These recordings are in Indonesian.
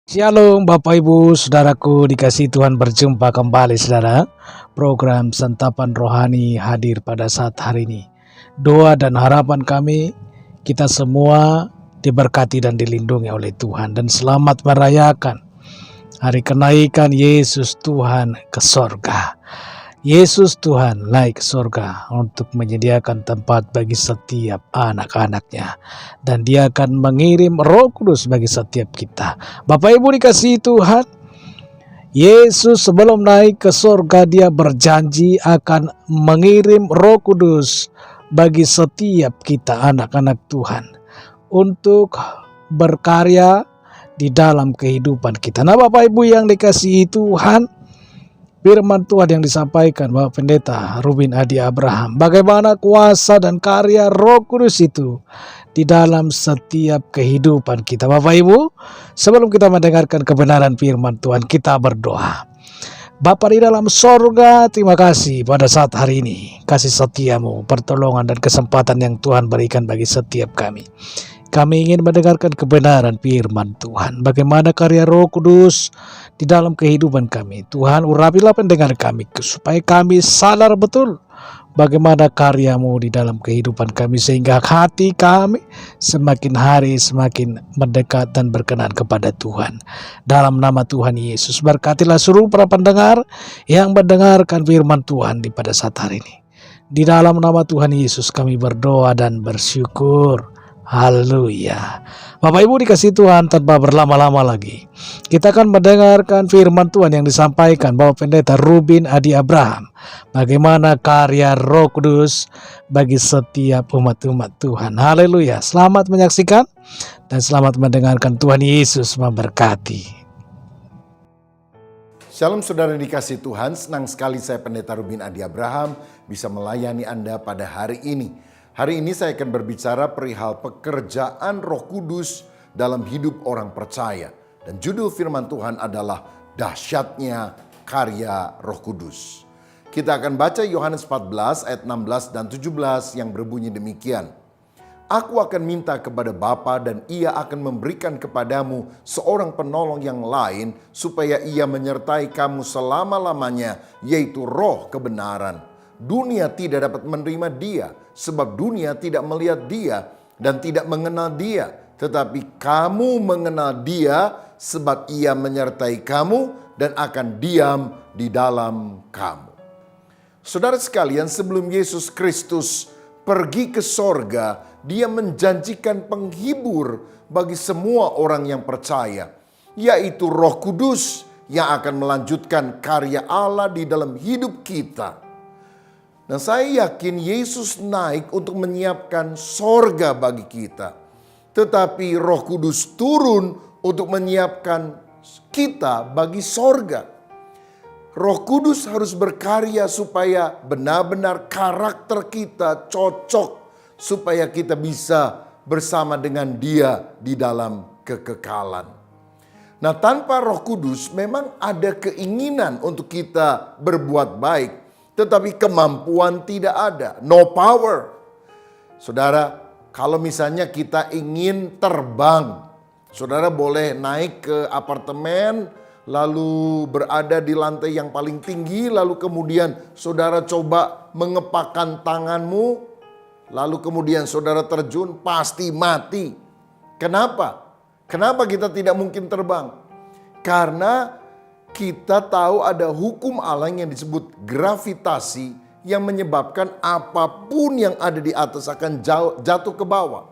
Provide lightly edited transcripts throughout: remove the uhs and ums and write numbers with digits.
Shalom Bapak Ibu Saudaraku, dikasihi Tuhan, berjumpa kembali saudara. Program Santapan Rohani hadir pada saat hari ini. Doa dan harapan kami, kita semua diberkati dan dilindungi oleh Tuhan. Dan selamat merayakan hari kenaikan Yesus Tuhan ke sorga. Yesus Tuhan naik ke sorga untuk menyediakan tempat bagi setiap anak-anaknya. Dan dia akan mengirim Roh Kudus bagi setiap kita. Bapak Ibu dikasihi Tuhan, Yesus sebelum naik ke sorga dia berjanji akan mengirim Roh Kudus bagi setiap kita anak-anak Tuhan untuk berkarya di dalam kehidupan kita. Nah Bapak Ibu yang dikasihi Tuhan, firman Tuhan yang disampaikan Bapak Pendeta Rubin Adi Abraham, bagaimana kuasa dan karya Roh Kudus itu di dalam setiap kehidupan kita. Bapak Ibu, sebelum kita mendengarkan kebenaran firman Tuhan, kita berdoa. Bapa di dalam sorga, terima kasih pada saat hari ini, kasih setiamu, pertolongan dan kesempatan yang Tuhan berikan bagi setiap kami. Kami ingin mendengarkan kebenaran firman Tuhan, bagaimana karya Roh Kudus di dalam kehidupan kami. Tuhan, urapilah pendengar kami, supaya kami sadar betul bagaimana karyamu di dalam kehidupan kami, sehingga hati kami semakin hari semakin mendekat dan berkenan kepada Tuhan. Dalam nama Tuhan Yesus, berkatilah seluruh para pendengar yang mendengarkan firman Tuhan di pada saat hari ini. Di dalam nama Tuhan Yesus kami berdoa dan bersyukur. Haleluya. Bapak Ibu dikasihi Tuhan, tanpa berlama-lama lagi, kita akan mendengarkan firman Tuhan yang disampaikan Bapak Pendeta Rubin Adi Abraham. Bagaimana karya Roh Kudus bagi setiap umat-umat Tuhan. Haleluya. Selamat menyaksikan dan selamat mendengarkan. Tuhan Yesus memberkati. Shalom saudara dikasihi Tuhan, senang sekali saya Pendeta Rubin Adi Abraham bisa melayani Anda pada hari ini. Hari ini saya akan berbicara perihal pekerjaan Roh Kudus dalam hidup orang percaya. Dan judul firman Tuhan adalah dahsyatnya karya Roh Kudus. Kita akan baca Yohanes 14 ayat 16 dan 17 yang berbunyi demikian. Aku akan minta kepada Bapa dan ia akan memberikan kepadamu seorang penolong yang lain supaya ia menyertai kamu selama-lamanya, yaitu Roh kebenaran. Dunia tidak dapat menerima dia, sebab dunia tidak melihat dia dan tidak mengenal dia. Tetapi kamu mengenal dia, sebab ia menyertai kamu dan akan diam di dalam kamu. Saudara sekalian, sebelum Yesus Kristus pergi ke sorga, dia menjanjikan penghibur bagi semua orang yang percaya, yaitu Roh Kudus yang akan melanjutkan karya Allah di dalam hidup kita. Dan saya yakin Yesus naik untuk menyiapkan sorga bagi kita. Tetapi Roh Kudus turun untuk menyiapkan kita bagi sorga. Roh Kudus harus berkarya supaya benar-benar karakter kita cocok. Supaya kita bisa bersama dengan Dia di dalam kekekalan. Nah, tanpa Roh Kudus memang ada keinginan untuk kita berbuat baik. Tetapi kemampuan tidak ada, no power. Saudara, kalau misalnya kita ingin terbang, saudara boleh naik ke apartemen, lalu berada di lantai yang paling tinggi, lalu kemudian saudara coba mengepakkan tanganmu, lalu kemudian saudara terjun, pasti mati. Kenapa? Kenapa kita tidak mungkin terbang? Karena kita tahu ada hukum Allah yang disebut gravitasi yang menyebabkan apapun yang ada di atas akan jatuh ke bawah.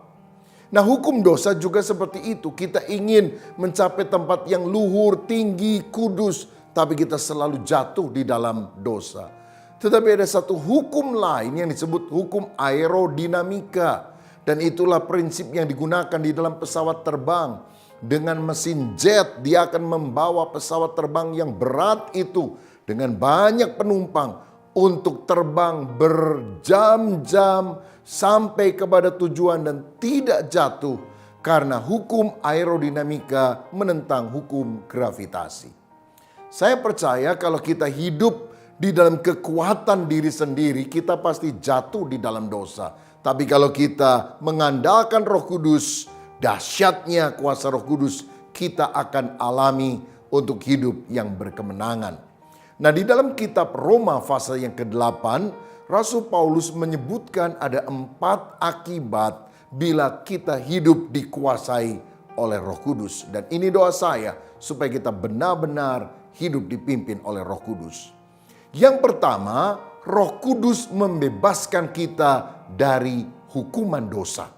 Nah, hukum dosa juga seperti itu. Kita ingin mencapai tempat yang luhur, tinggi, kudus, tapi kita selalu jatuh di dalam dosa. Tetapi ada satu hukum lain yang disebut hukum aerodinamika. Dan itulah prinsip yang digunakan di dalam pesawat terbang. Dengan mesin jet, dia akan membawa pesawat terbang yang berat itu dengan banyak penumpang untuk terbang berjam-jam sampai kepada tujuan dan tidak jatuh karena hukum aerodinamika menentang hukum gravitasi. Saya percaya kalau kita hidup di dalam kekuatan diri sendiri, kita pasti jatuh di dalam dosa. Tapi kalau kita mengandalkan Roh Kudus, dahsyatnya kuasa Roh Kudus, kita akan alami untuk hidup yang berkemenangan. Nah, di dalam kitab Roma pasal yang ke-8, Rasul Paulus menyebutkan ada 4 akibat bila kita hidup dikuasai oleh Roh Kudus. Dan ini doa saya supaya kita benar-benar hidup dipimpin oleh Roh Kudus. Yang pertama, Roh Kudus membebaskan kita dari hukuman dosa.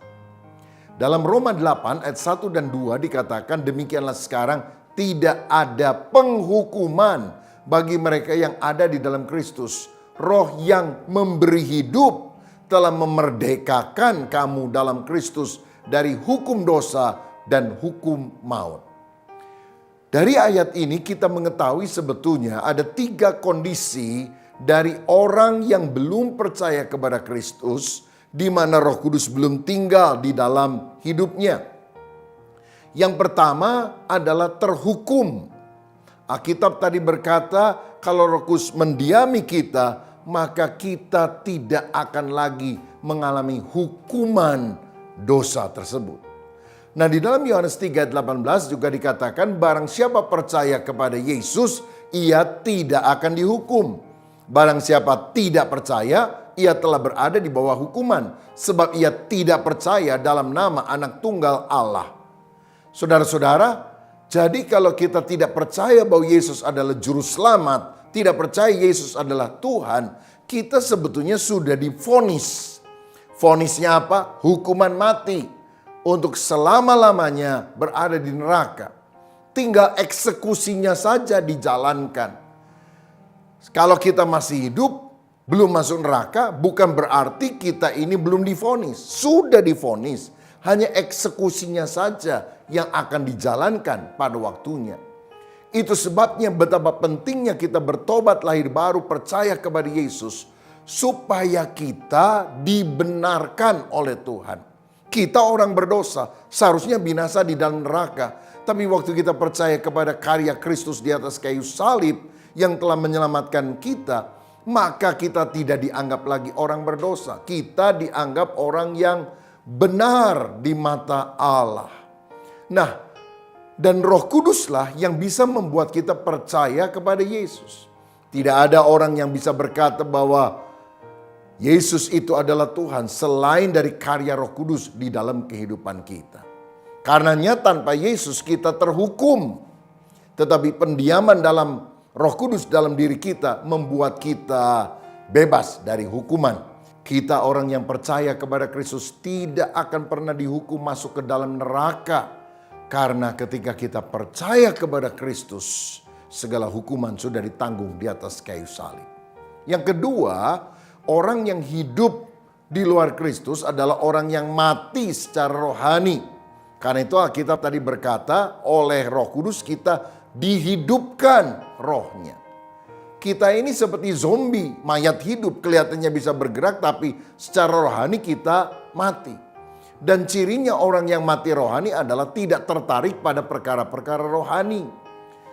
Dalam Roma 8 ayat 1 dan 2 dikatakan, demikianlah sekarang tidak ada penghukuman bagi mereka yang ada di dalam Kristus. Roh yang memberi hidup telah memerdekakan kamu dalam Kristus dari hukum dosa dan hukum maut. Dari ayat ini kita mengetahui sebetulnya ada 3 kondisi dari orang yang belum percaya kepada Kristus, di mana Roh Kudus belum tinggal di dalam hidupnya. Yang pertama adalah terhukum. Alkitab tadi berkata, kalau Roh Kudus mendiami kita, maka kita tidak akan lagi mengalami hukuman dosa tersebut. Nah, di dalam Yohanes 3:18 juga dikatakan, barang siapa percaya kepada Yesus, ia tidak akan dihukum. Barang siapa tidak percaya, ia telah berada di bawah hukuman, sebab ia tidak percaya dalam nama Anak Tunggal Allah. Saudara-saudara, jadi kalau kita tidak percaya bahwa Yesus adalah juru selamat, tidak percaya Yesus adalah Tuhan, kita sebetulnya sudah divonis. Vonisnya apa? Hukuman mati. Untuk selama-lamanya berada di neraka. Tinggal eksekusinya saja dijalankan. Kalau kita masih hidup, belum masuk neraka, bukan berarti kita ini belum divonis. Sudah divonis, hanya eksekusinya saja yang akan dijalankan pada waktunya. Itu sebabnya betapa pentingnya kita bertobat lahir baru, percaya kepada Yesus, supaya kita dibenarkan oleh Tuhan. Kita orang berdosa, seharusnya binasa di dalam neraka. Tapi waktu kita percaya kepada karya Kristus di atas kayu salib yang telah menyelamatkan kita, maka kita tidak dianggap lagi orang berdosa. Kita dianggap orang yang benar di mata Allah. Nah, dan Roh Kuduslah yang bisa membuat kita percaya kepada Yesus. Tidak ada orang yang bisa berkata bahwa Yesus itu adalah Tuhan selain dari karya Roh Kudus di dalam kehidupan kita. Karenanya tanpa Yesus kita terhukum. Tetapi pendiaman dalam Roh Kudus dalam diri kita membuat kita bebas dari hukuman. Kita orang yang percaya kepada Kristus tidak akan pernah dihukum masuk ke dalam neraka. Karena ketika kita percaya kepada Kristus, segala hukuman sudah ditanggung di atas kayu salib. Yang kedua, orang yang hidup di luar Kristus adalah orang yang mati secara rohani. Karena itu Alkitab tadi berkata, oleh Roh Kudus kita dihidupkan rohnya. Kita ini seperti zombie, mayat hidup, kelihatannya bisa bergerak tapi secara rohani kita mati. Dan cirinya orang yang mati rohani adalah tidak tertarik pada perkara-perkara rohani.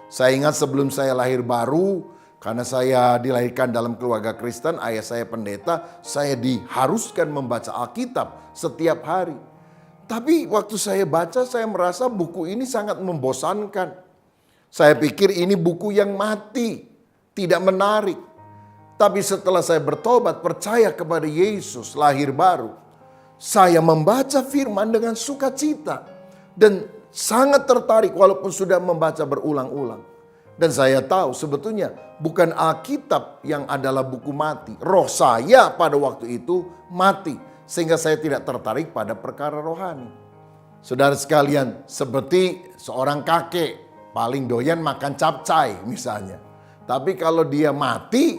Saya ingat sebelum saya lahir baru, karena saya dilahirkan dalam keluarga Kristen, ayah saya pendeta, saya diharuskan membaca Alkitab setiap hari. Tapi waktu saya baca, saya merasa buku ini sangat membosankan. Saya pikir ini buku yang mati, tidak menarik. Tapi setelah saya bertobat, percaya kepada Yesus, lahir baru, saya membaca firman dengan sukacita. Dan sangat tertarik walaupun sudah membaca berulang-ulang. Dan saya tahu sebetulnya bukan Alkitab yang adalah buku mati. Roh saya pada waktu itu mati. Sehingga saya tidak tertarik pada perkara rohani. Saudara sekalian, seperti seorang kakek paling doyan makan capcay misalnya. Tapi kalau dia mati,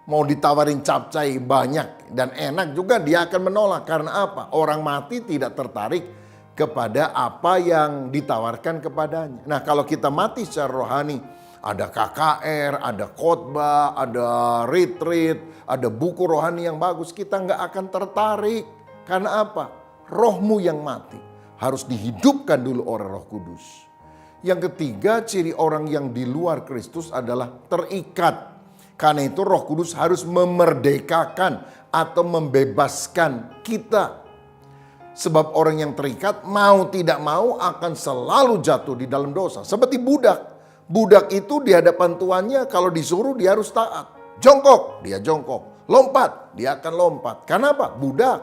mau ditawarin capcay banyak dan enak juga dia akan menolak. Karena apa? Orang mati tidak tertarik kepada apa yang ditawarkan kepadanya. Nah, kalau kita mati secara rohani, ada KKR, ada khotbah, ada retreat, ada buku rohani yang bagus, kita nggak akan tertarik. Karena apa? Rohmu yang mati harus dihidupkan dulu oleh Roh Kudus. Yang ketiga, ciri orang yang di luar Kristus adalah terikat. Karena itu Roh Kudus harus memerdekakan atau membebaskan kita. Sebab orang yang terikat mau tidak mau akan selalu jatuh di dalam dosa. Seperti budak. Budak itu di hadapan tuannya kalau disuruh dia harus taat. Jongkok, dia jongkok. Lompat, dia akan lompat. Karena apa? Budak.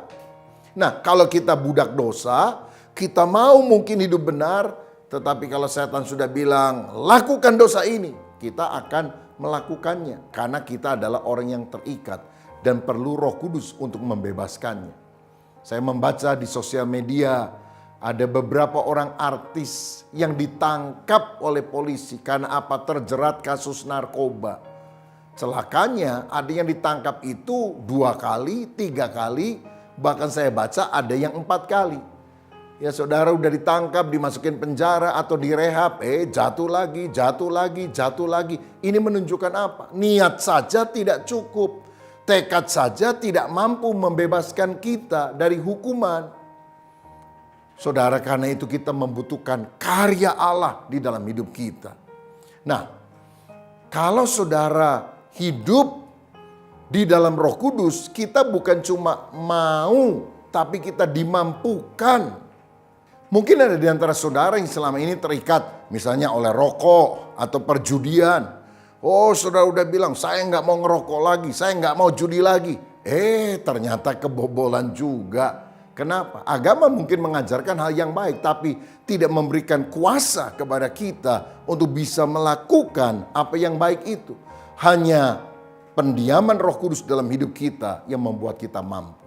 Nah, kalau kita budak dosa, kita mau mungkin hidup benar, tetapi kalau setan sudah bilang, lakukan dosa ini, kita akan melakukannya. Karena kita adalah orang yang terikat dan perlu Roh Kudus untuk membebaskannya. Saya membaca di sosial media, ada beberapa orang artis yang ditangkap oleh polisi karena apa? Terjerat kasus narkoba. Celakanya ada yang ditangkap itu 2 kali, 3 kali, bahkan saya baca ada yang 4 kali. Ya saudara udah ditangkap, dimasukin penjara atau direhab, jatuh lagi, jatuh lagi, jatuh lagi. Ini menunjukkan apa? Niat saja tidak cukup. Tekad saja tidak mampu membebaskan kita dari hukuman. Saudara, karena itu kita membutuhkan karya Allah di dalam hidup kita. Nah, kalau saudara hidup di dalam Roh Kudus, kita bukan cuma mau, tapi kita dimampukan. Mungkin ada di antara saudara yang selama ini terikat misalnya oleh rokok atau perjudian. Oh, saudara udah bilang, saya nggak mau ngerokok lagi, saya nggak mau judi lagi. Ternyata kebobolan juga. Kenapa? Agama mungkin mengajarkan hal yang baik, tapi tidak memberikan kuasa kepada kita untuk bisa melakukan apa yang baik itu. Hanya pendiaman Roh Kudus dalam hidup kita yang membuat kita mampu.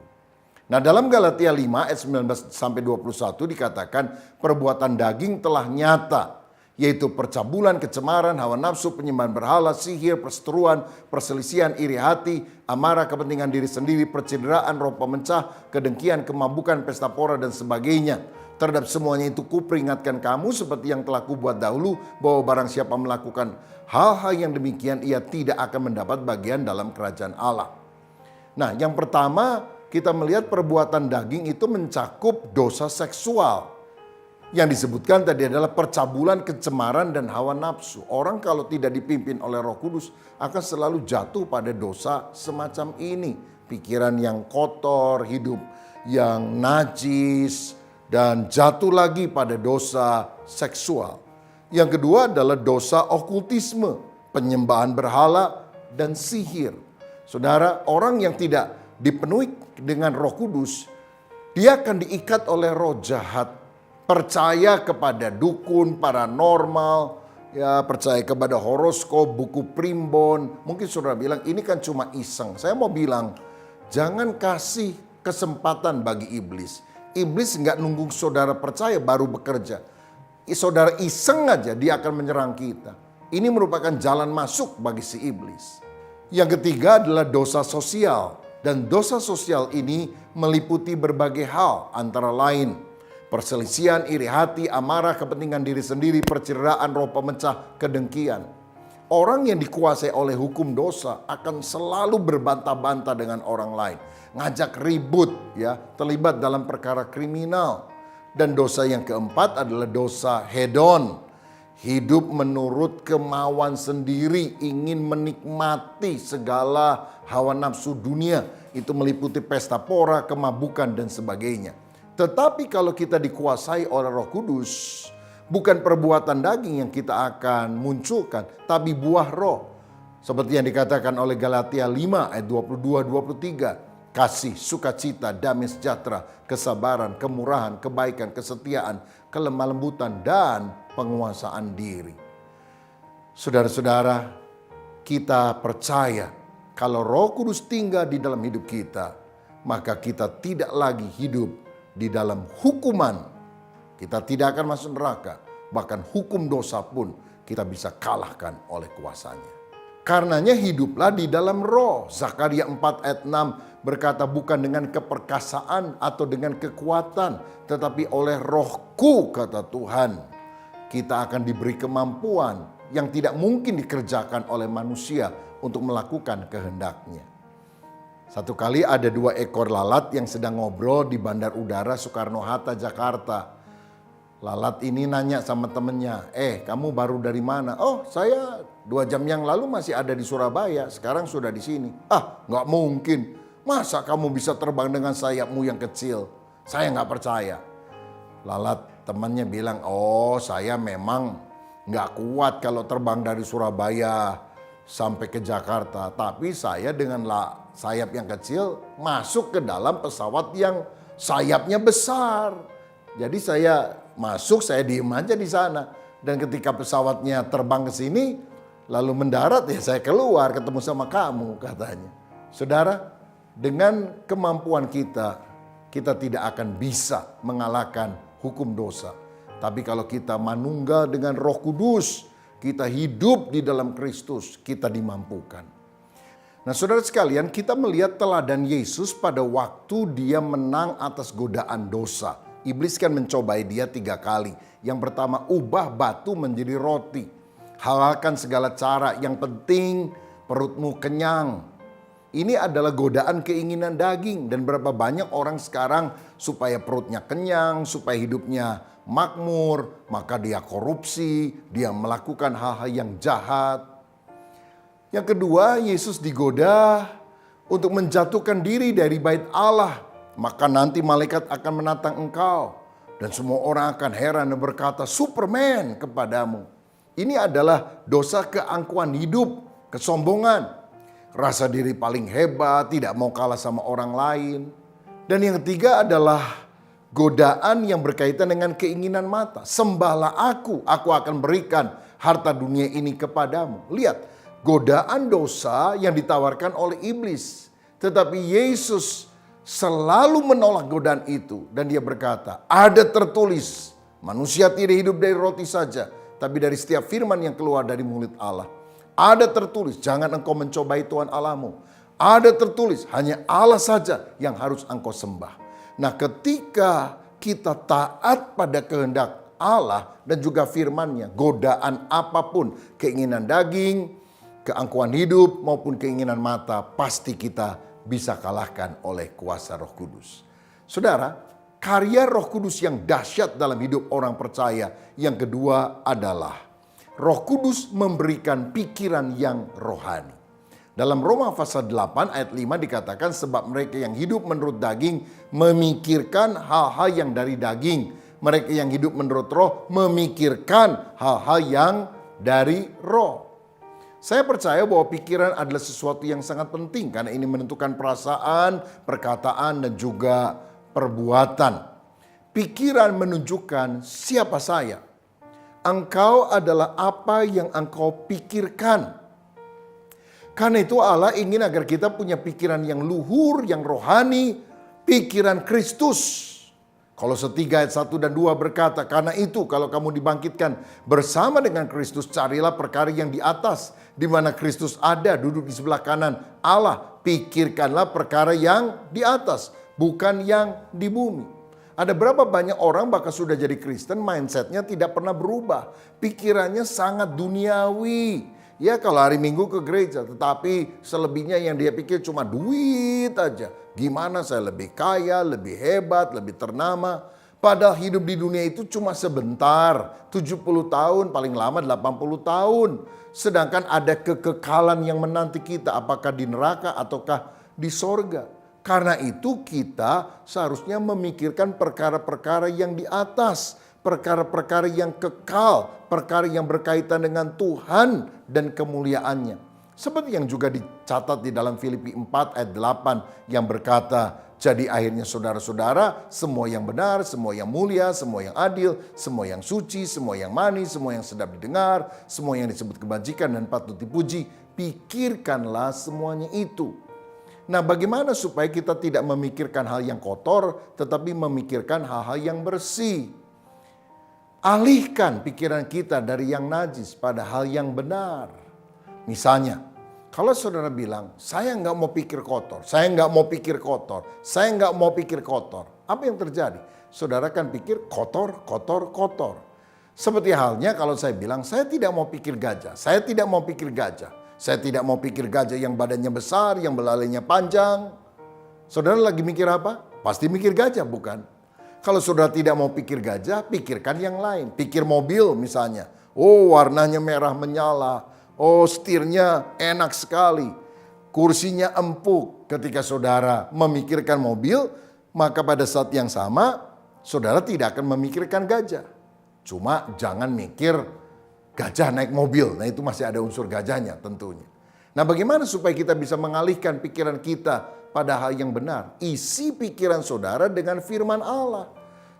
Nah, dalam Galatia 5 ayat 19-21 dikatakan perbuatan daging telah nyata. Yaitu percabulan, kecemaran, hawa nafsu, penyembahan berhala, sihir, perseteruan, perselisihan, iri hati, amarah, kepentingan diri sendiri, percideraan, roh pemecah, kedengkian, kemabukan, pesta pora, dan sebagainya. Terhadap semuanya itu kuperingatkan kamu seperti yang telah kubuat dahulu, bahwa barang siapa melakukan hal-hal yang demikian, ia tidak akan mendapat bagian dalam kerajaan Allah. Nah, yang pertama kita melihat perbuatan daging itu mencakup dosa seksual. Yang disebutkan tadi adalah percabulan, kecemaran, dan hawa nafsu. Orang kalau tidak dipimpin oleh Roh Kudus akan selalu jatuh pada dosa semacam ini. Pikiran yang kotor, hidup yang najis, dan jatuh lagi pada dosa seksual. Yang kedua adalah dosa okultisme, penyembahan berhala, dan sihir. Saudara, orang yang tidak dipenuhi dengan Roh Kudus, dia akan diikat oleh roh jahat. Percaya kepada dukun, paranormal, ya percaya kepada horoskop, buku primbon. Mungkin saudara bilang ini kan cuma iseng. Saya mau bilang jangan kasih kesempatan bagi iblis. Iblis nggak nunggu saudara percaya baru bekerja. Saudara iseng aja dia akan menyerang kita. Ini merupakan jalan masuk bagi si iblis. Yang ketiga adalah dosa sosial. Dan dosa sosial ini meliputi berbagai hal antara lain perselisihan, iri hati, amarah, kepentingan diri sendiri, perceraian, roh pemecah, kedengkian. Orang yang dikuasai oleh hukum dosa akan selalu berbantah-bantah dengan orang lain. Ngajak ribut, ya, terlibat dalam perkara kriminal. Dan dosa yang keempat adalah dosa hedon. Hidup menurut kemauan sendiri, ingin menikmati segala hawa nafsu dunia. Itu meliputi pesta pora, kemabukan, dan sebagainya. Tetapi kalau kita dikuasai oleh Roh Kudus, bukan perbuatan daging yang kita akan munculkan, tapi buah roh. Seperti yang dikatakan oleh Galatia 5 ayat 22-23. Kasih, sukacita, damai sejahtera, kesabaran, kemurahan, kebaikan, kesetiaan, kelemah lembutan, dan penguasaan diri. Saudara-saudara, kita percaya kalau Roh Kudus tinggal di dalam hidup kita, maka kita tidak lagi hidup di dalam hukuman. Kita tidak akan masuk neraka. Bahkan hukum dosa pun kita bisa kalahkan oleh kuasanya. Karenanya hiduplah di dalam roh. Zakaria 4 ayat 6 berkata bukan dengan keperkasaan atau dengan kekuatan. Tetapi oleh rohku kata Tuhan. Kita akan diberi kemampuan yang tidak mungkin dikerjakan oleh manusia untuk melakukan kehendaknya. Satu kali ada 2 ekor lalat yang sedang ngobrol di Bandar Udara Soekarno-Hatta, Jakarta. Lalat ini nanya sama temennya, kamu baru dari mana? Oh, saya 2 jam yang lalu masih ada di Surabaya, sekarang sudah di sini. Ah, nggak mungkin. Masa kamu bisa terbang dengan sayapmu yang kecil? Saya nggak percaya. Lalat temannya bilang, oh saya memang nggak kuat kalau terbang dari Surabaya sampai ke Jakarta. Tapi saya dengan sayap yang kecil masuk ke dalam pesawat yang sayapnya besar. Jadi saya masuk, saya diem aja di sana. Dan ketika pesawatnya terbang ke sini, lalu mendarat ya saya keluar ketemu sama kamu katanya. Saudara, dengan kemampuan kita tidak akan bisa mengalahkan hukum dosa. Tapi kalau kita manunggal dengan Roh Kudus, kita hidup di dalam Kristus, kita dimampukan. Nah saudara sekalian, kita melihat teladan Yesus pada waktu dia menang atas godaan dosa. Iblis kan mencobai dia 3 kali. Yang pertama, ubah batu menjadi roti. Halalkan segala cara, yang penting perutmu kenyang. Ini adalah godaan keinginan daging. Dan berapa banyak orang sekarang supaya perutnya kenyang, supaya hidupnya makmur, maka dia korupsi, dia melakukan hal-hal yang jahat. Yang kedua, Yesus digoda untuk menjatuhkan diri dari bait Allah. Maka nanti malaikat akan menantang engkau. Dan semua orang akan heran dan berkata, Superman kepadamu. Ini adalah dosa keangkuhan hidup, kesombongan. Rasa diri paling hebat, tidak mau kalah sama orang lain. Dan yang ketiga adalah godaan yang berkaitan dengan keinginan mata. Sembahlah aku akan berikan harta dunia ini kepadamu. Lihat, godaan dosa yang ditawarkan oleh iblis. Tetapi Yesus selalu menolak godaan itu. Dan dia berkata, ada tertulis, manusia tidak hidup dari roti saja, tapi dari setiap firman yang keluar dari mulut Allah. Ada tertulis, jangan engkau mencobai Tuhan Allahmu. Ada tertulis, hanya Allah saja yang harus engkau sembah. Nah ketika kita taat pada kehendak Allah dan juga firman-Nya, godaan apapun, keinginan daging, keangkuhan hidup maupun keinginan mata, pasti kita bisa kalahkan oleh kuasa Roh Kudus. Saudara, karya Roh Kudus yang dahsyat dalam hidup orang percaya yang kedua adalah Roh Kudus memberikan pikiran yang rohani. Dalam Roma pasal 8 ayat 5 dikatakan, sebab mereka yang hidup menurut daging memikirkan hal-hal yang dari daging. Mereka yang hidup menurut roh memikirkan hal-hal yang dari roh. Saya percaya bahwa pikiran adalah sesuatu yang sangat penting karena ini menentukan perasaan, perkataan, dan juga perbuatan. Pikiran menunjukkan siapa saya. Engkau adalah apa yang engkau pikirkan. Karena itu Allah ingin agar kita punya pikiran yang luhur, yang rohani, pikiran Kristus. Kolose 3 ayat 1 dan 2 berkata, karena itu kalau kamu dibangkitkan bersama dengan Kristus, carilah perkara yang di atas, di mana Kristus ada duduk di sebelah kanan Allah. Pikirkanlah perkara yang di atas, bukan yang di bumi. Ada berapa banyak orang bahkan sudah jadi Kristen, mindsetnya tidak pernah berubah. Pikirannya sangat duniawi. Ya kalau hari Minggu ke gereja, tetapi selebihnya yang dia pikir cuma duit aja. Gimana saya lebih kaya, lebih hebat, lebih ternama. Padahal hidup di dunia itu cuma sebentar. 70 tahun, paling lama 80 tahun. Sedangkan ada kekekalan yang menanti kita, apakah di neraka ataukah di sorga. Karena itu kita seharusnya memikirkan perkara-perkara yang di atas. Perkara-perkara yang kekal, perkara yang berkaitan dengan Tuhan dan kemuliaannya. Seperti yang juga dicatat di dalam Filipi 4 ayat 8 yang berkata, jadi akhirnya saudara-saudara, semua yang benar, semua yang mulia, semua yang adil, semua yang suci, semua yang manis, semua yang sedap didengar, semua yang disebut kebajikan dan patut dipuji, pikirkanlah semuanya itu. Nah, bagaimana supaya kita tidak memikirkan hal yang kotor, tetapi memikirkan hal-hal yang bersih? Alihkan pikiran kita dari yang najis pada hal yang benar. Misalnya, kalau saudara bilang, saya nggak mau pikir kotor, saya nggak mau pikir kotor, saya nggak mau pikir kotor. Apa yang terjadi? Saudara kan pikir kotor, kotor, kotor. Seperti halnya kalau saya bilang, saya tidak mau pikir gajah, saya tidak mau pikir gajah. Saya tidak mau pikir gajah yang badannya besar, yang belalainya panjang. Saudara lagi mikir apa? Pasti mikir gajah, bukan? Kalau saudara tidak mau pikir gajah, pikirkan yang lain. Pikir mobil misalnya. Oh, warnanya merah menyala. Oh, setirnya enak sekali. Kursinya empuk. Ketika saudara memikirkan mobil, maka pada saat yang sama saudara tidak akan memikirkan gajah. Cuma jangan mikir gajah naik mobil, nah itu masih ada unsur gajahnya tentunya. Nah bagaimana supaya kita bisa mengalihkan pikiran kita pada hal yang benar? Isi pikiran saudara dengan firman Allah.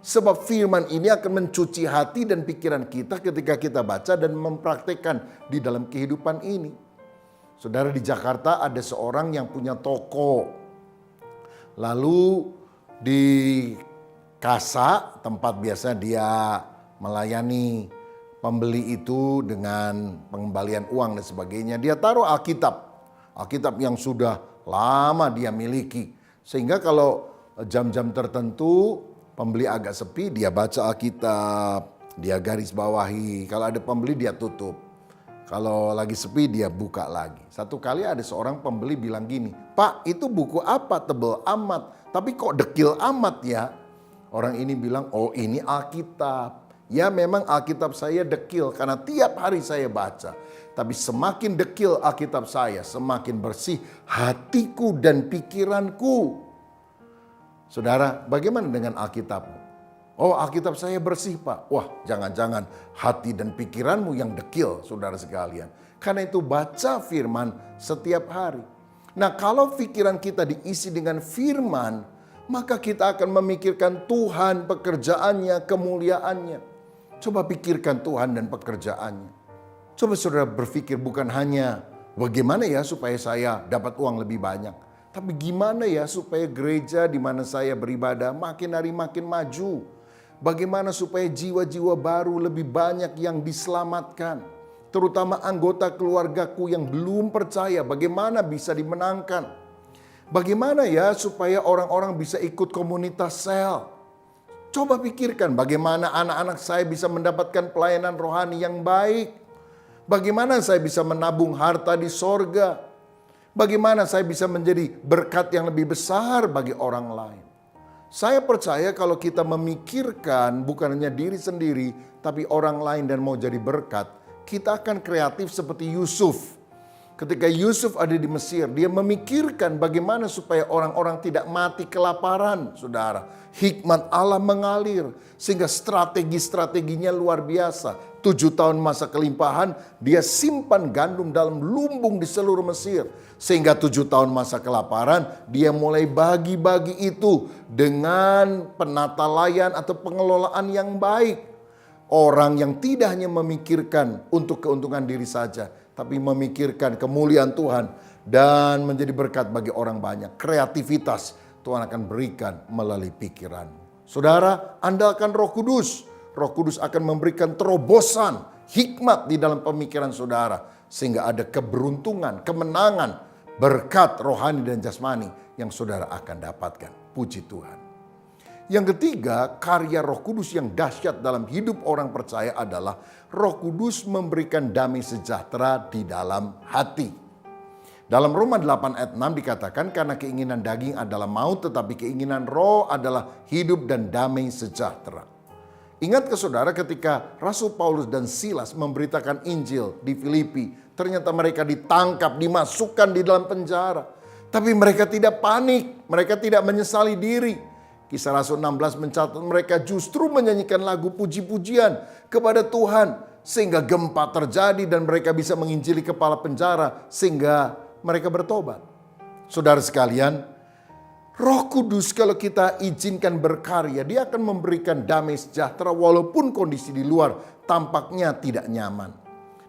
Sebab firman ini akan mencuci hati dan pikiran kita ketika kita baca dan mempraktekkan di dalam kehidupan ini. Saudara, di Jakarta ada seorang yang punya toko. Lalu di kasa, tempat biasa dia melayani pembeli itu dengan pengembalian uang dan sebagainya, dia taruh Alkitab yang sudah lama dia miliki. Sehingga kalau jam-jam tertentu pembeli agak sepi, dia baca Alkitab, dia garis bawahi. Kalau ada pembeli dia tutup. Kalau lagi sepi dia buka lagi. Satu kali ada seorang pembeli bilang gini, "Pak, itu buku apa tebel amat, tapi kok dekil amat ya?" Orang ini bilang, "Oh ini Alkitab." Ya memang Alkitab saya dekil karena tiap hari saya baca. Tapi semakin dekil Alkitab saya, semakin bersih hatiku dan pikiranku. Saudara, bagaimana dengan Alkitabmu? Oh, Alkitab saya bersih, Pak. Wah, jangan-jangan hati dan pikiranmu yang dekil, saudara sekalian. Karena itu baca firman setiap hari. Nah, kalau pikiran kita diisi dengan firman, maka kita akan memikirkan Tuhan, pekerjaannya, kemuliaannya. Coba pikirkan Tuhan dan pekerjaannya. Coba saudara berpikir bukan hanya bagaimana ya supaya saya dapat uang lebih banyak. Tapi gimana ya supaya gereja di mana saya beribadah makin hari makin maju. Bagaimana supaya jiwa-jiwa baru lebih banyak yang diselamatkan. Terutama anggota keluargaku yang belum percaya bagaimana bisa dimenangkan. Bagaimana ya supaya orang-orang bisa ikut komunitas sel. Coba pikirkan bagaimana anak-anak saya bisa mendapatkan pelayanan rohani yang baik. Bagaimana saya bisa menabung harta di sorga. Bagaimana saya bisa menjadi berkat yang lebih besar bagi orang lain. Saya percaya kalau kita memikirkan bukan hanya diri sendiri, tapi orang lain dan mau jadi berkat, kita akan kreatif seperti Yusuf. Ketika Yusuf ada di Mesir, dia memikirkan bagaimana supaya orang-orang tidak mati kelaparan, saudara. Hikmat Allah mengalir, sehingga strategi-strateginya luar biasa. 7 tahun masa kelimpahan, dia simpan gandum dalam lumbung di seluruh Mesir. Sehingga 7 tahun masa kelaparan, dia mulai bagi-bagi itu dengan penata layan atau pengelolaan yang baik. Orang yang tidak hanya memikirkan untuk keuntungan diri saja, tapi memikirkan kemuliaan Tuhan dan menjadi berkat bagi orang banyak. Kreativitas Tuhan akan berikan melalui pikiran. Saudara, andalkan Roh Kudus. Roh Kudus akan memberikan terobosan, hikmat di dalam pemikiran saudara. Sehingga ada keberuntungan, kemenangan, berkat rohani dan jasmani yang saudara akan dapatkan. Puji Tuhan. Yang ketiga, karya Roh Kudus yang dahsyat dalam hidup orang percaya adalah Roh Kudus memberikan damai sejahtera di dalam hati. Dalam Roma 8 ayat 6 dikatakan karena keinginan daging adalah maut tetapi keinginan roh adalah hidup dan damai sejahtera. Ingat ke saudara ketika Rasul Paulus dan Silas memberitakan Injil di Filipi, ternyata mereka ditangkap, dimasukkan di dalam penjara. Tapi mereka tidak panik, mereka tidak menyesali diri. Kisah Rasul 16 mencatat mereka justru menyanyikan lagu puji-pujian kepada Tuhan. Sehingga gempa terjadi dan mereka bisa menginjili kepala penjara sehingga mereka bertobat. Saudara sekalian, Roh Kudus kalau kita izinkan berkarya, dia akan memberikan damai sejahtera walaupun kondisi di luar tampaknya tidak nyaman.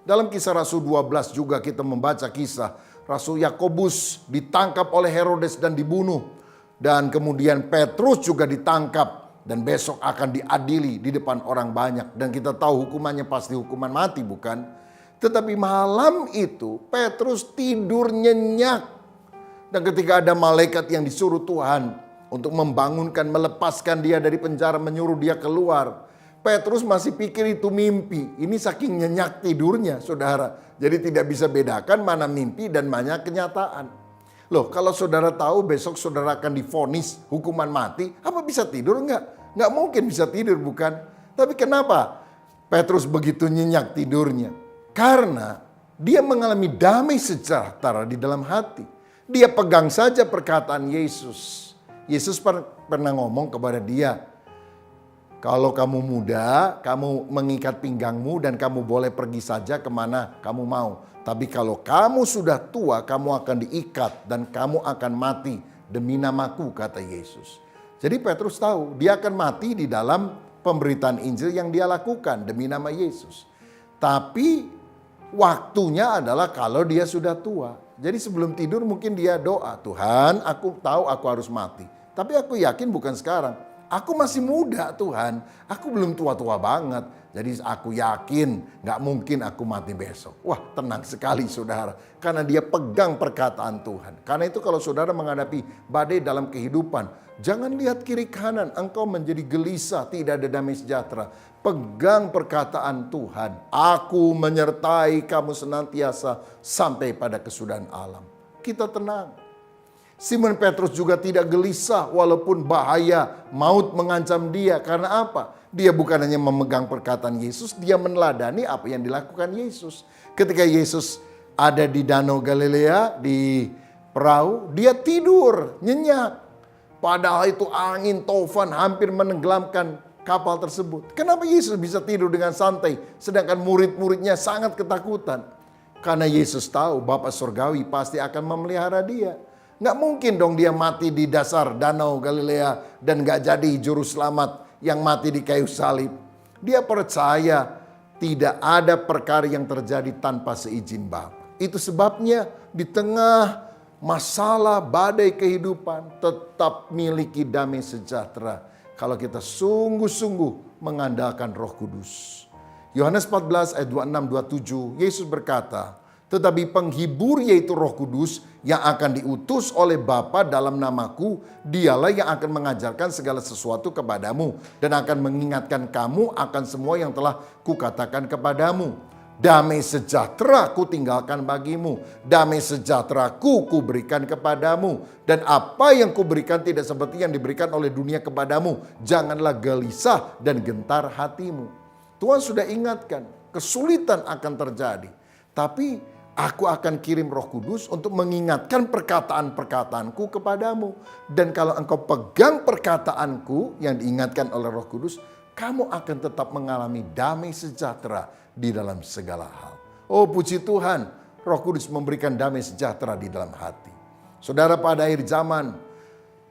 Dalam Kisah Rasul 12 juga kita membaca kisah Rasul Yakobus ditangkap oleh Herodes dan dibunuh. Dan kemudian Petrus juga ditangkap dan besok akan diadili di depan orang banyak. Dan kita tahu hukumannya pasti hukuman mati, bukan? Tetapi malam itu Petrus tidur nyenyak. Dan ketika ada malaikat yang disuruh Tuhan untuk membangunkan, melepaskan dia dari penjara, menyuruh dia keluar, Petrus masih pikir itu mimpi. Ini saking nyenyak tidurnya, saudara. Jadi tidak bisa bedakan mana mimpi dan mana kenyataan. Loh, kalau saudara tahu besok saudara akan divonis hukuman mati, apa bisa tidur? Enggak mungkin bisa tidur, bukan? Tapi kenapa Petrus begitu nyenyak tidurnya? Karena dia mengalami damai sejahtera di dalam hati. Dia pegang saja perkataan Yesus. Yesus pernah ngomong kepada dia, kalau kamu muda, kamu mengikat pinggangmu dan kamu boleh pergi saja kemana kamu mau. Tapi kalau kamu sudah tua, kamu akan diikat dan kamu akan mati demi namaku, kata Yesus. Jadi Petrus tahu dia akan mati di dalam pemberitaan Injil yang dia lakukan demi nama Yesus. Tapi waktunya adalah kalau dia sudah tua. Jadi sebelum tidur mungkin dia doa, Tuhan aku tahu aku harus mati. Tapi aku yakin bukan sekarang. Aku masih muda Tuhan, aku belum tua-tua banget. Jadi aku yakin gak mungkin aku mati besok. Wah tenang sekali saudara, karena dia pegang perkataan Tuhan. Karena itu kalau saudara menghadapi badai dalam kehidupan, jangan lihat kiri kanan, engkau menjadi gelisah, tidak ada damai sejahtera. Pegang perkataan Tuhan, aku menyertai kamu senantiasa sampai pada kesudahan alam. Kita tenang. Simon Petrus juga tidak gelisah walaupun bahaya maut mengancam dia. Karena apa? Dia bukan hanya memegang perkataan Yesus, dia meneladani apa yang dilakukan Yesus. Ketika Yesus ada di Danau Galilea, di perahu, dia tidur, nyenyak. Padahal itu angin taufan hampir menenggelamkan kapal tersebut. Kenapa Yesus bisa tidur dengan santai, sedangkan murid-muridnya sangat ketakutan? Karena Yesus tahu Bapa Surgawi pasti akan memelihara dia. Nggak mungkin dong dia mati di dasar Danau Galilea dan nggak jadi juru selamat yang mati di kayu salib. Dia percaya tidak ada perkara yang terjadi tanpa seizin Bapa. Itu sebabnya di tengah masalah badai kehidupan tetap miliki damai sejahtera kalau kita sungguh-sungguh mengandalkan Roh Kudus. Yohanes 14 ayat 26-27 Yesus berkata, tetapi penghibur yaitu Roh Kudus yang akan diutus oleh Bapa dalam namaku, dialah yang akan mengajarkan segala sesuatu kepadamu dan akan mengingatkan kamu akan semua yang telah kukatakan kepadamu. Damai sejahtera ku tinggalkan bagimu, damai sejahtera ku berikan kepadamu. Dan apa yang ku berikan tidak seperti yang diberikan oleh dunia kepadamu. Janganlah gelisah dan gentar hatimu. Tuhan sudah ingatkan, kesulitan akan terjadi. Tapi aku akan kirim Roh Kudus untuk mengingatkan perkataan-perkataanku kepadamu. Dan kalau engkau pegang perkataanku yang diingatkan oleh Roh Kudus, kamu akan tetap mengalami damai sejahtera di dalam segala hal. Oh puji Tuhan, Roh Kudus memberikan damai sejahtera di dalam hati. Saudara, pada akhir zaman,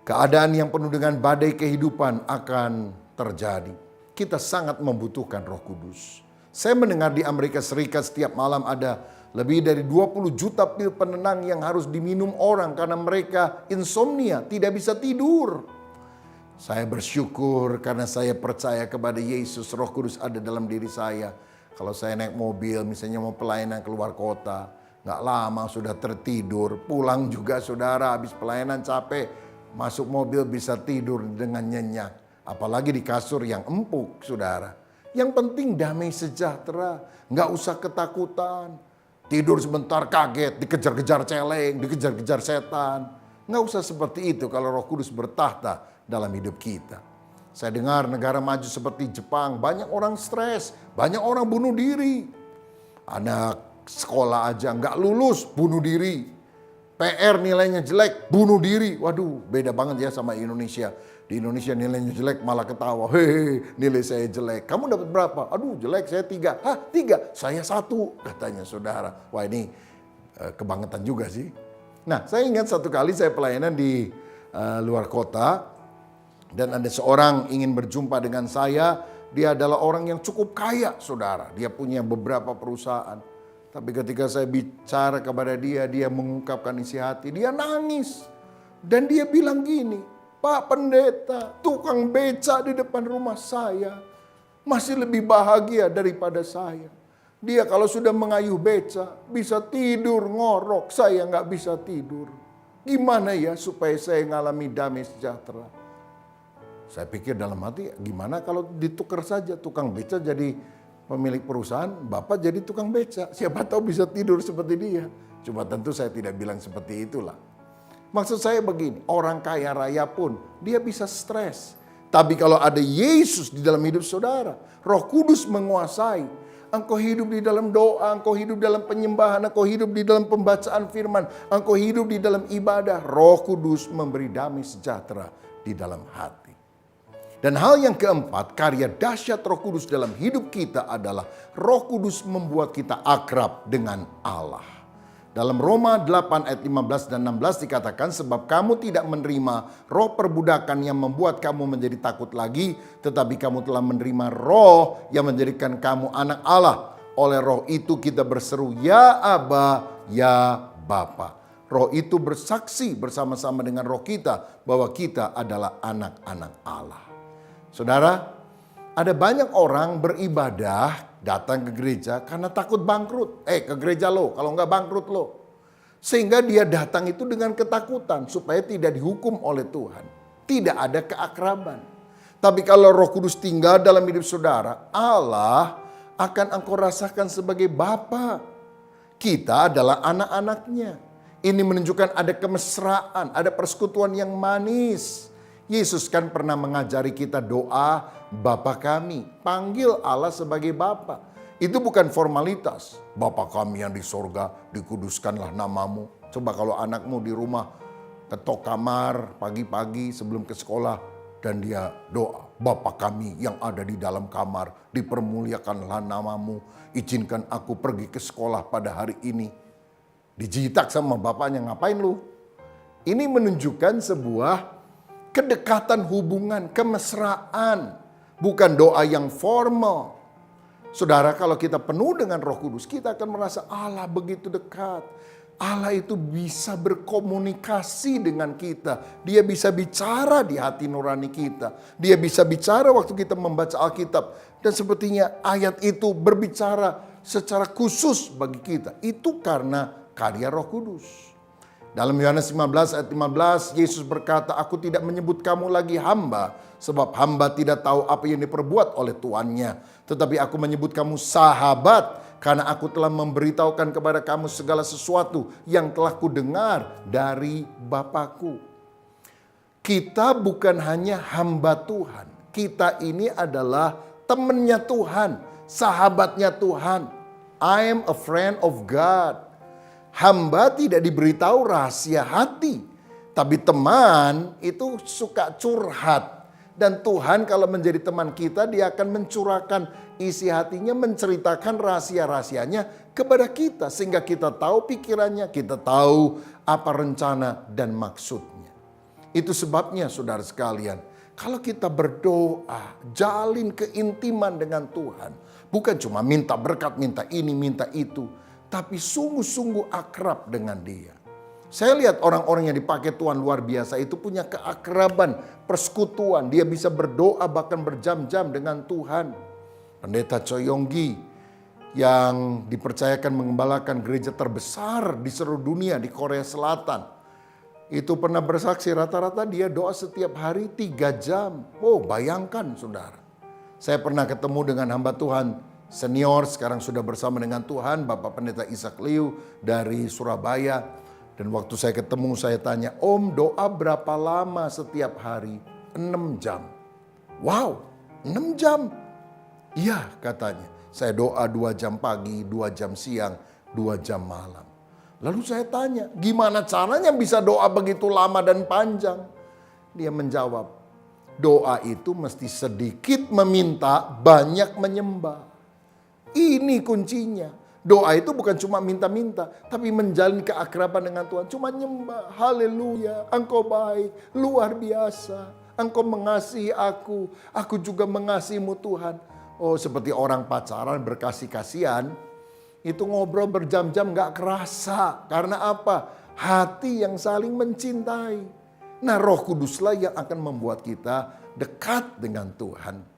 keadaan yang penuh dengan badai kehidupan akan terjadi. Kita sangat membutuhkan Roh Kudus. Saya mendengar di Amerika Serikat setiap malam ada lebih dari 20 juta pil penenang yang harus diminum orang karena mereka insomnia, tidak bisa tidur. Saya bersyukur karena saya percaya kepada Yesus, Roh Kudus ada dalam diri saya. Kalau saya naik mobil, misalnya mau pelayanan keluar kota, gak lama sudah tertidur. Pulang juga saudara, habis pelayanan capek, masuk mobil bisa tidur dengan nyenyak. Apalagi di kasur yang empuk saudara. Yang penting damai sejahtera, gak usah ketakutan. Tidur sebentar kaget, dikejar-kejar celeng, dikejar-kejar setan. Nggak usah seperti itu kalau Roh Kudus bertahta dalam hidup kita. Saya dengar negara maju seperti Jepang, banyak orang stres, banyak orang bunuh diri. Anak sekolah aja nggak lulus, bunuh diri. PR nilainya jelek, bunuh diri. Waduh, beda banget ya sama Indonesia. Di Indonesia nilainya jelek malah ketawa. Hehehe, nilai saya jelek. Kamu dapat berapa? Aduh jelek, saya 3. Hah 3? Saya 1 katanya saudara. Wah ini kebangetan juga sih. Nah saya ingat satu kali saya pelayanan di luar kota. Dan ada seorang ingin berjumpa dengan saya. Dia adalah orang yang cukup kaya saudara. Dia punya beberapa perusahaan. Tapi ketika saya bicara kepada dia, dia mengungkapkan isi hati. Dia nangis. Dan dia bilang gini, Pak Pendeta, tukang beca di depan rumah saya masih lebih bahagia daripada saya. Dia kalau sudah mengayuh beca bisa tidur ngorok, saya nggak bisa tidur. Gimana ya supaya saya ngalami damai sejahtera? Saya pikir dalam hati, gimana kalau ditukar saja tukang beca jadi pemilik perusahaan, Bapak jadi tukang beca. Siapa tahu bisa tidur seperti dia. Cuma tentu saya tidak bilang seperti itulah. Maksud saya begini, orang kaya raya pun dia bisa stres. Tapi kalau ada Yesus di dalam hidup saudara, Roh Kudus menguasai. Engkau hidup di dalam doa, engkau hidup dalam penyembahan, engkau hidup di dalam pembacaan firman, engkau hidup di dalam ibadah. Roh Kudus memberi damai sejahtera di dalam hati. Dan hal yang keempat, karya dahsyat Roh Kudus dalam hidup kita adalah Roh Kudus membuat kita akrab dengan Allah. Dalam Roma 8 ayat 15 dan 16 dikatakan, sebab kamu tidak menerima roh perbudakan yang membuat kamu menjadi takut lagi, tetapi kamu telah menerima roh yang menjadikan kamu anak Allah. Oleh roh itu kita berseru, ya Aba, ya Bapa. Roh itu bersaksi bersama-sama dengan roh kita bahwa kita adalah anak-anak Allah. Saudara, ada banyak orang beribadah datang ke gereja karena takut bangkrut. Ke gereja lo, kalau nggak bangkrut lo. Sehingga dia datang itu dengan ketakutan supaya tidak dihukum oleh Tuhan. Tidak ada keakraban. Tapi kalau Roh Kudus tinggal dalam hidup saudara, Allah akan engkau rasakan sebagai Bapa. Kita adalah anak-anaknya. Ini menunjukkan ada kemesraan, ada persekutuan yang manis. Yesus kan pernah mengajari kita doa Bapa kami. Panggil Allah sebagai Bapa. Itu bukan formalitas. Bapa kami yang di sorga, dikuduskanlah namamu. Coba kalau anakmu di rumah ketok kamar pagi-pagi sebelum ke sekolah dan dia doa. Bapa kami yang ada di dalam kamar, dipermuliakanlah namamu. Izinkan aku pergi ke sekolah pada hari ini. Dijitak sama bapaknya, ngapain lu? Ini menunjukkan sebuah kedekatan hubungan, kemesraan. Bukan doa yang formal. Saudara, kalau kita penuh dengan Roh Kudus, kita akan merasa Allah begitu dekat. Allah itu bisa berkomunikasi dengan kita. Dia bisa bicara di hati nurani kita. Dia bisa bicara waktu kita membaca Alkitab. Dan sepertinya ayat itu berbicara secara khusus bagi kita. Itu karena karya Roh Kudus. Dalam Yohanes 15 ayat 15, Yesus berkata, aku tidak menyebut kamu lagi hamba, sebab hamba tidak tahu apa yang diperbuat oleh tuannya. Tetapi aku menyebut kamu sahabat, karena aku telah memberitahukan kepada kamu segala sesuatu yang telah kudengar dari Bapakku. Kita bukan hanya hamba Tuhan, kita ini adalah temannya Tuhan, sahabatnya Tuhan. I am a friend of God. Hamba tidak diberitahu rahasia hati. Tapi teman itu suka curhat. Dan Tuhan kalau menjadi teman kita, dia akan mencurahkan isi hatinya, menceritakan rahasia-rahasianya kepada kita. Sehingga kita tahu pikirannya, kita tahu apa rencana dan maksudnya. Itu sebabnya saudara sekalian, kalau kita berdoa, jalin keintiman dengan Tuhan. Bukan cuma minta berkat, minta ini, minta itu. Tapi sungguh-sungguh akrab dengan dia. Saya lihat orang-orang yang dipakai Tuhan luar biasa itu punya keakraban, persekutuan. Dia bisa berdoa bahkan berjam-jam dengan Tuhan. Pendeta Choi Yonggi yang dipercayakan mengembalakan gereja terbesar di seluruh dunia di Korea Selatan. Itu pernah bersaksi rata-rata dia doa setiap hari 3 jam. Oh, bayangkan saudara. Saya pernah ketemu dengan hamba Tuhan senior, sekarang sudah bersama dengan Tuhan, Bapak Pendeta Ishak Liu dari Surabaya. Dan waktu saya ketemu, saya tanya, Om, doa berapa lama setiap hari? 6 jam. Wow, 6 jam? Iya, katanya. Saya doa 2 jam pagi, 2 jam siang, 2 jam malam. Lalu saya tanya, gimana caranya bisa doa begitu lama dan panjang? Dia menjawab, doa itu mesti sedikit meminta, banyak menyembah. Ini kuncinya. Doa itu bukan cuma minta-minta, tapi menjalin keakraban dengan Tuhan. Cuma nyembah, haleluya, engkau baik, luar biasa. Engkau mengasihi aku juga mengasihimu Tuhan. Oh, seperti orang pacaran berkasih-kasihan, itu ngobrol berjam-jam gak kerasa. Karena apa? Hati yang saling mencintai. Nah, Roh Kuduslah yang akan membuat kita dekat dengan Tuhan.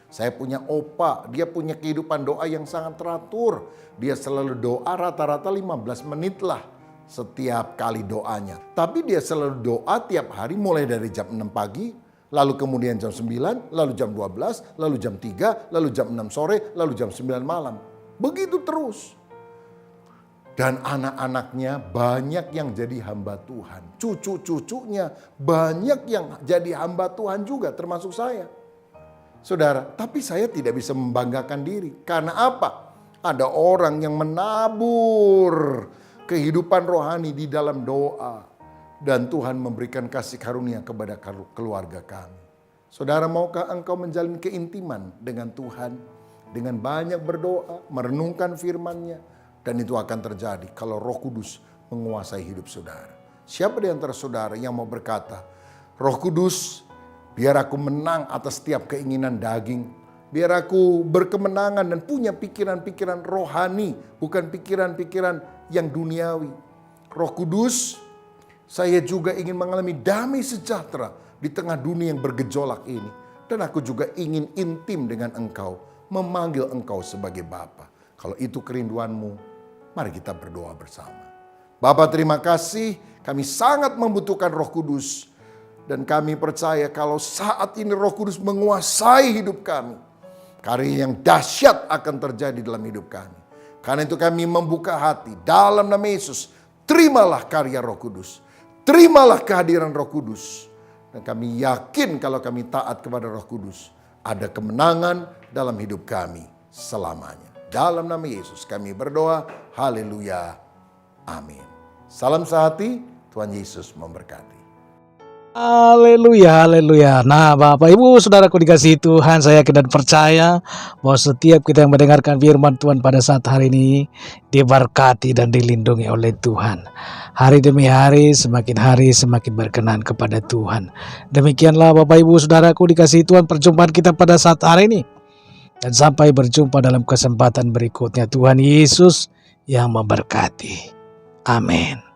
Saya punya opa, dia punya kehidupan doa yang sangat teratur. Dia selalu doa rata-rata 15 menit lah setiap kali doanya. Tapi dia selalu doa tiap hari mulai dari jam 6 pagi, lalu kemudian jam 9, lalu jam 12, lalu jam 3, lalu jam 6 sore, lalu jam 9 malam. Begitu terus. Dan anak-anaknya banyak yang jadi hamba Tuhan. Cucu-cucunya banyak yang jadi hamba Tuhan juga, termasuk saya. Saudara, tapi saya tidak bisa membanggakan diri. Karena apa? Ada orang yang menabur kehidupan rohani di dalam doa. dan Tuhan memberikan kasih karunia kepada keluarga kami. Saudara, maukah engkau menjalin keintiman dengan Tuhan dengan banyak berdoa, merenungkan firman-Nya, dan itu akan terjadi kalau Roh Kudus menguasai hidup saudara. Siapa di antara saudara yang mau berkata, Roh Kudus, biar aku menang atas setiap keinginan daging, biar aku berkemenangan dan punya pikiran-pikiran rohani, bukan pikiran-pikiran yang duniawi. Roh Kudus, saya juga ingin mengalami damai sejahtera di tengah dunia yang bergejolak ini. Dan aku juga ingin intim dengan Engkau, memanggil Engkau sebagai Bapa. Kalau itu kerinduanmu, mari kita berdoa bersama. Bapa, terima kasih, kami sangat membutuhkan Roh Kudus. Dan kami percaya kalau saat ini Roh Kudus menguasai hidup kami, karya yang dahsyat akan terjadi dalam hidup kami. Karena itu kami membuka hati dalam nama Yesus. Terimalah karya Roh Kudus. Terimalah kehadiran Roh Kudus. Dan kami yakin kalau kami taat kepada Roh Kudus, ada kemenangan dalam hidup kami selamanya. Dalam nama Yesus kami berdoa. Haleluya. Amin. Salam sehati. Tuhan Yesus memberkati. Haleluya, haleluya. Nah, Bapak Ibu Saudaraku dikasihi Tuhan, saya yakin dan percaya bahwa setiap kita yang mendengarkan firman Tuhan pada saat hari ini diberkati dan dilindungi oleh Tuhan. Hari demi hari semakin berkenan kepada Tuhan. Demikianlah Bapak Ibu Saudaraku dikasihi Tuhan, perjumpaan kita pada saat hari ini. Dan sampai berjumpa dalam kesempatan berikutnya. Tuhan Yesus yang memberkati. Amin.